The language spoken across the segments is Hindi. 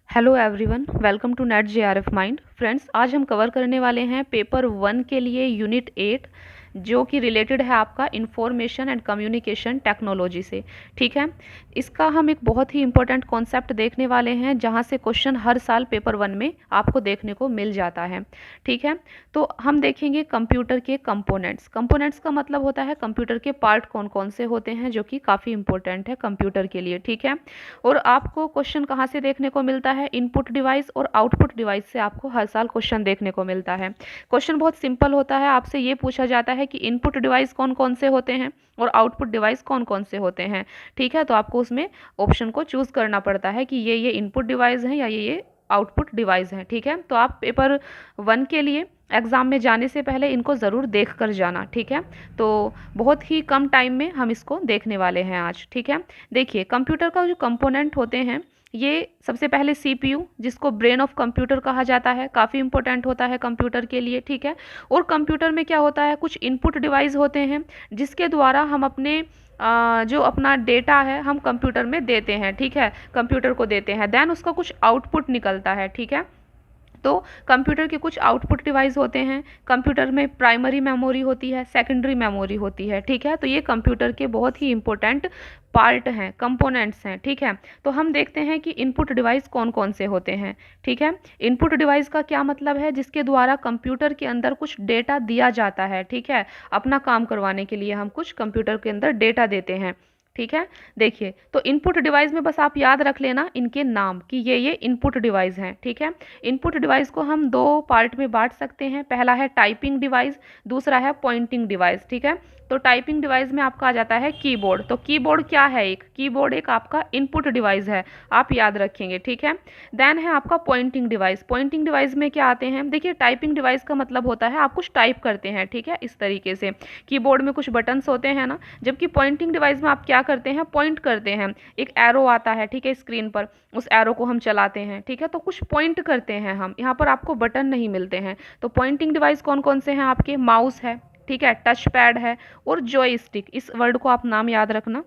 Hello everyone, welcome to NET JRF mind. Friends, आज हम कवर करने वाले हैं पेपर 1 के लिए यूनिट 8, जो कि रिलेटेड है आपका इंफॉर्मेशन एंड कम्युनिकेशन टेक्नोलॉजी से। ठीक है, इसका हम एक बहुत ही इंपॉर्टेंट कॉन्सेप्ट देखने वाले हैं, जहां से क्वेश्चन हर साल पेपर 1 में आपको देखने को मिल जाता है। ठीक है, तो हम देखेंगे कंप्यूटर के कंपोनेंट्स। कंपोनेंट्स का मतलब होता है कंप्यूटर के पार्ट कौन कौन से होते हैं, जो कि काफ़ी इंपॉर्टेंट है कंप्यूटर के लिए। ठीक है, और आपको क्वेश्चन कहाँ से देखने को मिलता है? इनपुट डिवाइस और आउटपुट डिवाइस से आपको हर साल क्वेश्चन देखने को मिलता है। क्वेश्चन बहुत सिंपल होता है, आपसे ये पूछा जाता है कि इनपुट डिवाइस कौन कौन से होते हैं और आउटपुट डिवाइस कौन कौन से होते हैं। ठीक है, तो आपको उसमें ऑप्शन को चूज करना पड़ता है कि ये इनपुट डिवाइस हैं या ये आउटपुट डिवाइस हैं। ठीक है, तो आप पेपर 1 के लिए एग्ज़ाम में जाने से पहले इनको ज़रूर देख कर जाना। ठीक है, तो बहुत ही कम टाइम में हम इसको देखने वाले हैं आज। ठीक है, देखिए कंप्यूटर का जो कंपोनेंट होते हैं, ये सबसे पहले सीपीयू, जिसको ब्रेन ऑफ कंप्यूटर कहा जाता है, काफ़ी इंपॉर्टेंट होता है कंप्यूटर के लिए। ठीक है, और कंप्यूटर में क्या होता है, कुछ इनपुट डिवाइस होते हैं जिसके द्वारा हम अपने जो अपना डेटा है हम कंप्यूटर में देते हैं। ठीक है, कंप्यूटर को देते हैं, देन उसका कुछ आउटपुट निकलता है। ठीक है, तो कंप्यूटर के कुछ आउटपुट डिवाइस होते हैं। कंप्यूटर में प्राइमरी मेमोरी होती है, सेकेंडरी मेमोरी होती है। ठीक है, तो ये कंप्यूटर के बहुत ही इंपॉर्टेंट पार्ट हैं, कंपोनेंट्स हैं। ठीक है, तो हम देखते हैं कि इनपुट डिवाइस कौन कौन से होते हैं। ठीक है, इनपुट डिवाइस का क्या मतलब है? जिसके द्वारा कंप्यूटर के अंदर कुछ डेटा दिया जाता है। ठीक है, अपना काम करवाने के लिए हम कुछ कंप्यूटर के अंदर डेटा देते हैं। ठीक है, देखिए तो इनपुट डिवाइस में बस आप याद रख लेना इनके नाम कि ये इनपुट डिवाइस हैं। ठीक है, इनपुट डिवाइस को हम दो पार्ट में बांट सकते हैं। पहला है टाइपिंग डिवाइस, दूसरा है पॉइंटिंग डिवाइस। ठीक है, तो टाइपिंग डिवाइस में आपका आ जाता है कीबोर्ड। तो कीबोर्ड क्या है? एक कीबोर्ड एक आपका इनपुट डिवाइस है, आप याद रखेंगे। ठीक है, देन है आपका पॉइंटिंग डिवाइस। पॉइंटिंग डिवाइस में क्या आते हैं? देखिए टाइपिंग डिवाइस का मतलब होता है आप कुछ टाइप करते हैं। ठीक है, इस तरीके से कीबोर्ड में कुछ बटन्स होते हैं ना, जबकि पॉइंटिंग डिवाइस में आप क्या करते हैं? पॉइंट करते हैं, एक एरो आता है। ठीक है, स्क्रीन पर उस एरो को हम चलाते हैं। ठीक है, तो कुछ पॉइंट करते हैं हम, यहाँ पर आपको बटन नहीं मिलते हैं। तो पॉइंटिंग डिवाइस कौन कौन से हैं आपके? माउस है, ठीक है, टच पैड है और जॉयस्टिक। इस वर्ड को आप नाम याद रखना,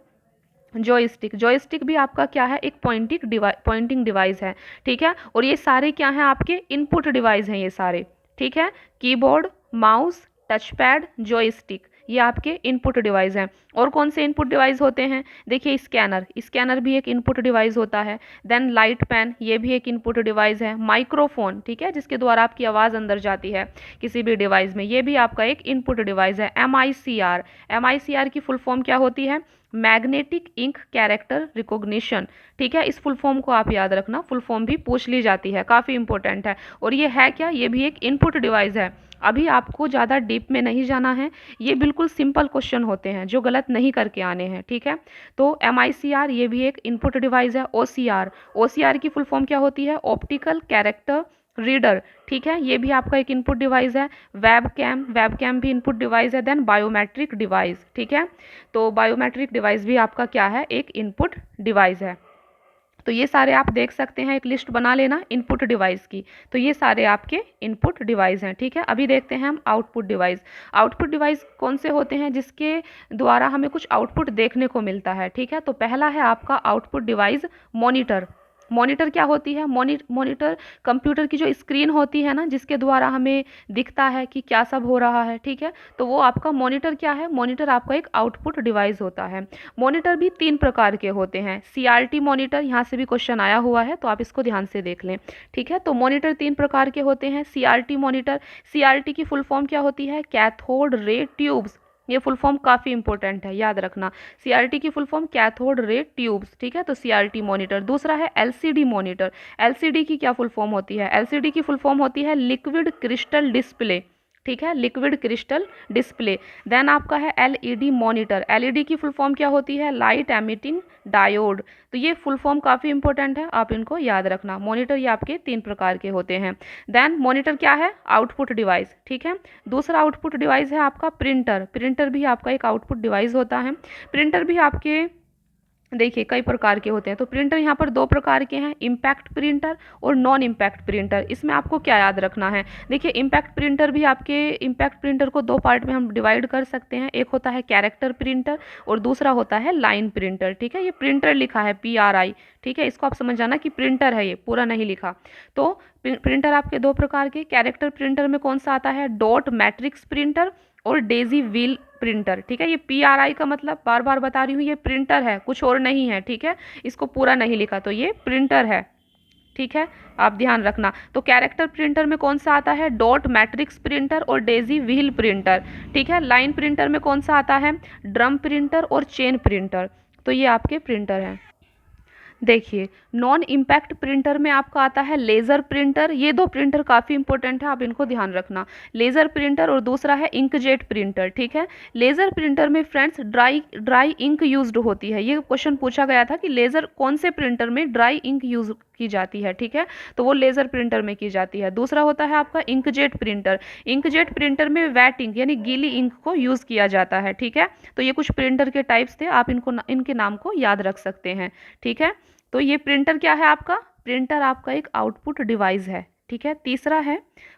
जॉयस्टिक। जॉयस्टिक भी आपका क्या है? एक पॉइंटिंग डिवाइस है। ठीक है, और ये सारे क्या हैं? आपके इनपुट डिवाइस हैं ये सारे। ठीक है, keyboard, mouse, touch pad, joystick, ये आपके इनपुट डिवाइस हैं। और कौन से इनपुट डिवाइस होते हैं? देखिए स्कैनर, स्कैनर भी एक इनपुट डिवाइस होता है। देन लाइट पेन, ये भी एक इनपुट डिवाइस है। माइक्रोफोन, ठीक है, जिसके द्वारा आपकी आवाज़ अंदर जाती है किसी भी डिवाइस में, ये भी आपका एक इनपुट डिवाइस है। MICR, MICR की फुल फॉर्म क्या होती है? Magnetic ink character recognition. ठीक है, इस फुल फॉर्म को आप याद रखना, फुल फॉर्म भी पूछ ली जाती है, काफ़ी इंपॉर्टेंट है। और ये है क्या? ये भी एक इनपुट डिवाइस है। अभी आपको ज़्यादा डीप में नहीं जाना है, ये बिल्कुल सिंपल क्वेश्चन होते हैं जो गलत नहीं करके आने हैं। ठीक है, तो MICR ये भी एक इनपुट डिवाइस है। OCR की फुल फॉर्म क्या होती है? Optical character reader. ठीक है, ये भी आपका एक इनपुट डिवाइस है। वेब कैम भी इनपुट डिवाइस है। Then biometric device. ठीक है, तो बायोमेट्रिक डिवाइस भी आपका क्या है? एक इनपुट डिवाइस है। तो ये सारे आप देख सकते हैं, एक लिस्ट बना लेना इनपुट डिवाइस की। तो ये सारे आपके इनपुट डिवाइस हैं। ठीक है, अभी देखते हैं हम आउटपुट डिवाइस। आउटपुट डिवाइस कौन से होते हैं जिसके द्वारा हमें कुछ आउटपुट देखने को मिलता है? ठीक है, तो पहला है आपका आउटपुट डिवाइस मॉनिटर। मॉनिटर क्या होती है? मॉनिटर कंप्यूटर की जो स्क्रीन होती है ना, जिसके द्वारा हमें दिखता है कि क्या सब हो रहा है। ठीक है, तो वो आपका मॉनिटर क्या है? मॉनिटर आपका एक आउटपुट डिवाइस होता है। मॉनिटर भी 3 प्रकार के होते हैं। CRT मॉनिटर, यहाँ से भी क्वेश्चन आया हुआ है, तो आप इसको ध्यान से देख लें। ठीक है, तो मॉनिटर 3 प्रकार के होते हैं। CRT मॉनिटर, CRT की फुल फॉर्म क्या होती है? Cathode ray tubes. ये फुल फॉर्म काफ़ी इंपॉर्टेंट है, याद रखना। CRT की full form cathode ray tubes. ठीक है, तो CRT मॉनिटर। दूसरा है LCD मॉनिटर। LCD की क्या फुल फॉर्म होती है? LCD की फुल फॉर्म होती है लिक्विड क्रिस्टल डिस्प्ले। ठीक है, लिक्विड क्रिस्टल डिस्प्ले। देन आपका है LED मॉनिटर। LED की फुल फॉर्म क्या होती है? Light emitting diode. तो ये फुल फॉर्म काफ़ी इंपॉर्टेंट है, आप इनको याद रखना। मॉनिटर ये आपके 3 प्रकार के होते हैं। देन मॉनिटर क्या है? Output device. ठीक है, दूसरा आउटपुट डिवाइस है आपका प्रिंटर। प्रिंटर भी आपका एक आउटपुट डिवाइस होता है। प्रिंटर भी आपके देखिए कई प्रकार के होते हैं। तो प्रिंटर यहाँ पर दो प्रकार के हैं, इम्पैक्ट प्रिंटर और नॉन इम्पैक्ट प्रिंटर। इसमें आपको क्या याद रखना है, देखिए इम्पैक्ट प्रिंटर भी आपके, इम्पैक्ट प्रिंटर को दो पार्ट में हम डिवाइड कर सकते हैं। एक होता है कैरेक्टर प्रिंटर और दूसरा होता है लाइन प्रिंटर। ठीक है, ये प्रिंटर लिखा है PRI, ठीक है, इसको आप समझ जाना कि प्रिंटर है, ये पूरा नहीं लिखा। तो प्रिंटर आपके दो प्रकार के, कैरेक्टर प्रिंटर में कौन सा आता है, डॉट मैट्रिक्स प्रिंटर और डेजी व्हील प्रिंटर। ठीक है, ये PRI का मतलब बार बार बता रही हूँ, ये प्रिंटर है, कुछ और नहीं है। ठीक है, इसको पूरा नहीं लिखा, तो ये प्रिंटर है। ठीक है, आप ध्यान रखना। तो कैरेक्टर प्रिंटर में कौन सा आता है, डॉट मैट्रिक्स प्रिंटर और डेजी व्हील प्रिंटर। ठीक है, लाइन प्रिंटर में कौन सा आता है, ड्रम प्रिंटर और चेन प्रिंटर। तो ये आपके प्रिंटर हैं। देखिए नॉन इम्पैक्ट प्रिंटर में आपका आता है लेज़र प्रिंटर। ये दो प्रिंटर काफ़ी इंपॉर्टेंट है, आप इनको ध्यान रखना, लेज़र प्रिंटर और दूसरा है इंकजेट प्रिंटर। ठीक है, लेज़र प्रिंटर में फ्रेंड्स ड्राई इंक यूज्ड होती है। ये क्वेश्चन पूछा गया था कि लेज़र कौन से प्रिंटर में ड्राई इंक यूज की जाती है। ठीक है, तो वो लेज़र प्रिंटर में की जाती है। दूसरा होता है आपका इंकजेट प्रिंटर। इंकजेट प्रिंटर में वेट इंक यानी गीली इंक को यूज़ किया जाता है। ठीक है, तो ये कुछ प्रिंटर के टाइप्स थे, आप इनके नाम को याद रख सकते हैं। ठीक है, तो ये प्रिंटर क्या है आपका, प्रिंटर आपका एक आउटपुट डिवाइस है। ठीक है, तीसरा है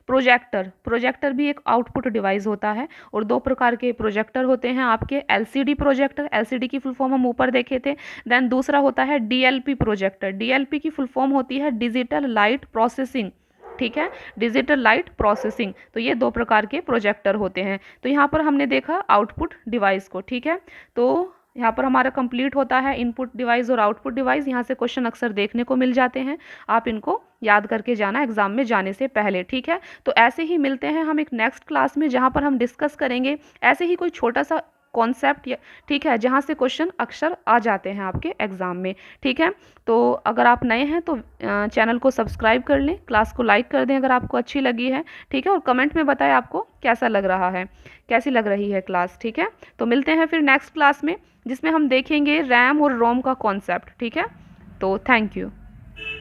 प्रोजेक्टर। प्रोजेक्टर भी एक आउटपुट डिवाइस होता है और दो प्रकार के प्रोजेक्टर होते हैं आपके, LCD प्रोजेक्टर, LCD की फुल फॉर्म हम ऊपर देखे थे। देन दूसरा होता है DLP प्रोजेक्टर। DLP की फुल फॉर्म होती है डिजिटल लाइट प्रोसेसिंग। ठीक है, डिजिटल लाइट प्रोसेसिंग। तो ये दो प्रकार के प्रोजेक्टर होते हैं। तो यहाँ पर हमने देखा आउटपुट डिवाइस को। ठीक है, तो यहाँ पर हमारा कंप्लीट होता है इनपुट डिवाइस और आउटपुट डिवाइस। यहाँ से क्वेश्चन अक्सर देखने को मिल जाते हैं, आप इनको याद करके जाना एग्जाम में जाने से पहले। ठीक है, तो ऐसे ही मिलते हैं हम एक नेक्स्ट क्लास में, जहाँ पर हम डिस्कस करेंगे ऐसे ही कोई छोटा सा कॉन्सेप्ट। ठीक है, जहाँ से क्वेश्चन अक्सर आ जाते हैं आपके एग्जाम में। ठीक है, तो अगर आप नए हैं तो चैनल को सब्सक्राइब कर लें, क्लास को लाइक कर दें अगर आपको अच्छी लगी है। ठीक है, और कमेंट में बताएं आपको कैसा लग रहा है, कैसी लग रही है क्लास। ठीक है, तो मिलते हैं फिर नेक्स्ट क्लास में, जिसमें हम देखेंगे रैम और रोम का कॉन्सेप्ट। ठीक है, तो थैंक यू।